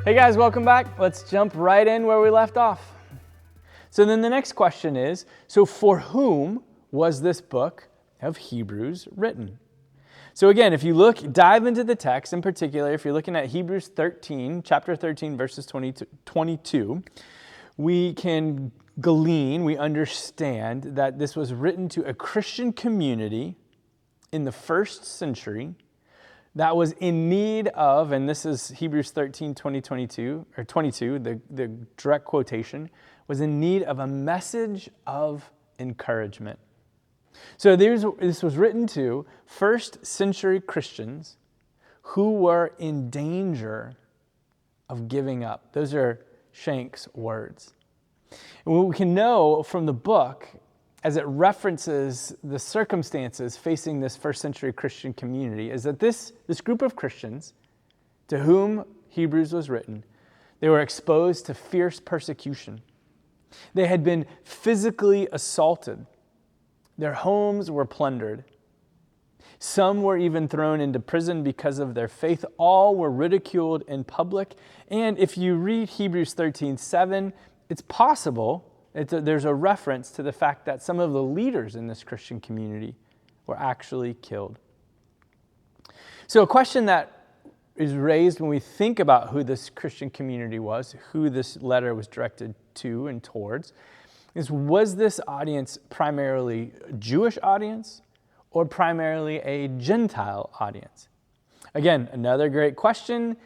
Hey guys, welcome back. Let's jump right in where we left off. So then the next question is, so for whom was this book of Hebrews written? So again, if you dive into the text, in particular, if you're looking at Hebrews 13, chapter 13, verses 22, we can glean, we understand that this was written to a Christian community in the first century that was in need of, and this is Hebrews 13, 22, the direct quotation, was in need of a message of encouragement. So this was written to first century Christians who were in danger of giving up. Those are Shank's words. And what we can know from the book, as it references the circumstances facing this first century Christian community, is that this group of Christians to whom Hebrews was written, they were exposed to fierce persecution. They had been physically assaulted. Their homes were plundered. Some were even thrown into prison because of their faith. All were ridiculed in public. And if you read Hebrews 13:7, it's possible there's a reference to the fact that some of the leaders in this Christian community were actually killed. So a question that is raised when we think about who this Christian community was, who this letter was directed to and towards, is was this audience primarily a Jewish audience or primarily a Gentile audience? Again, another great question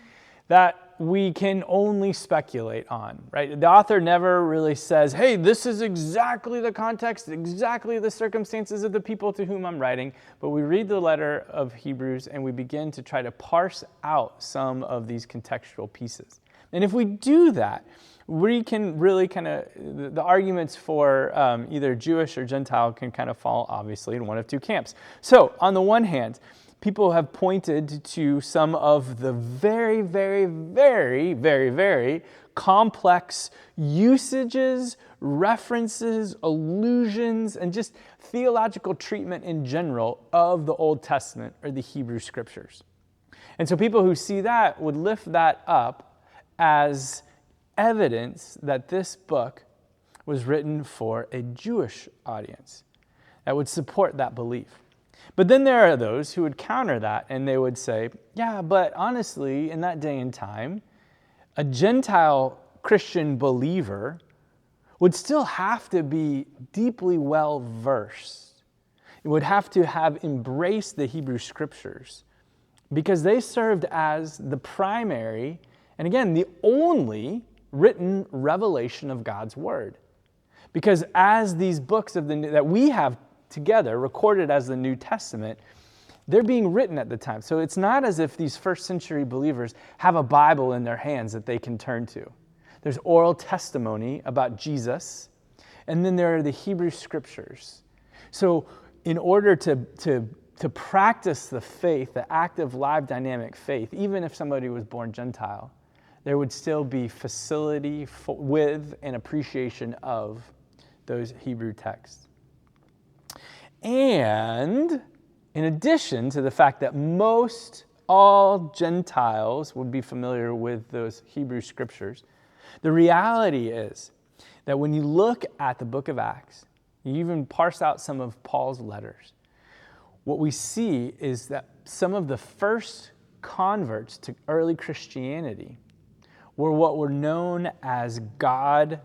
that we can only speculate on, right? The author never really says, hey, this is exactly the context, exactly the circumstances of the people to whom I'm writing. But we read the letter of Hebrews and we begin to try to parse out some of these contextual pieces. And if we do that, we can really the arguments for either Jewish or Gentile can kind of fall obviously in one of two camps. So on the one hand, people have pointed to some of the very, very, very, very, very complex usages, references, allusions, and just theological treatment in general of the Old Testament or the Hebrew Scriptures. And so people who see that would lift that up as evidence that this book was written for a Jewish audience that would support that belief. But then there are those who would counter that and they would say, yeah, but honestly, in that day and time, a Gentile Christian believer would still have to be deeply well-versed. It would have to have embraced the Hebrew Scriptures because they served as the primary, and again, the only written revelation of God's Word. Because as these books that we have together, recorded as the New Testament, they're being written at the time. So it's not as if these first century believers have a Bible in their hands that they can turn to. There's oral testimony about Jesus, and then there are the Hebrew Scriptures. So in order to practice the faith, the active, live, dynamic faith, even if somebody was born Gentile, there would still be facility with and appreciation of those Hebrew texts. And in addition to the fact that all Gentiles would be familiar with those Hebrew Scriptures, the reality is that when you look at the book of Acts, you even parse out some of Paul's letters, what we see is that some of the first converts to early Christianity were what were known as God-fearers.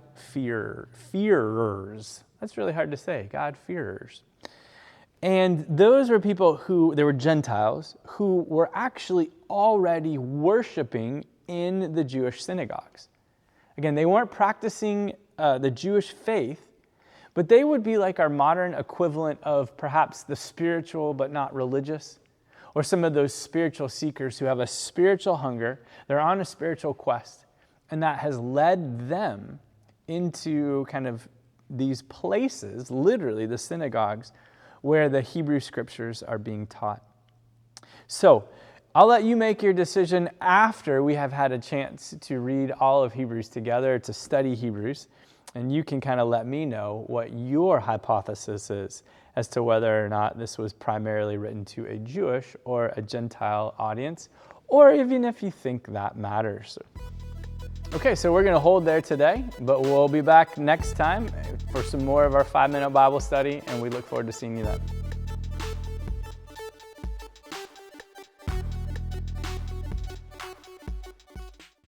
That's really hard to say, God-fearers. And those were people they were Gentiles, who were actually already worshiping in the Jewish synagogues. Again, they weren't practicing the Jewish faith, but they would be like our modern equivalent of perhaps the spiritual but not religious, or some of those spiritual seekers who have a spiritual hunger, they're on a spiritual quest, and that has led them into kind of these places, literally the synagogues, where the Hebrew Scriptures are being taught. So, I'll let you make your decision after we have had a chance to read all of Hebrews together, to study Hebrews, and you can kind of let me know what your hypothesis is as to whether or not this was primarily written to a Jewish or a Gentile audience, or even if you think that matters. Okay, so we're going to hold there today, but we'll be back next time for some more of our 5-minute Bible study, and we look forward to seeing you then.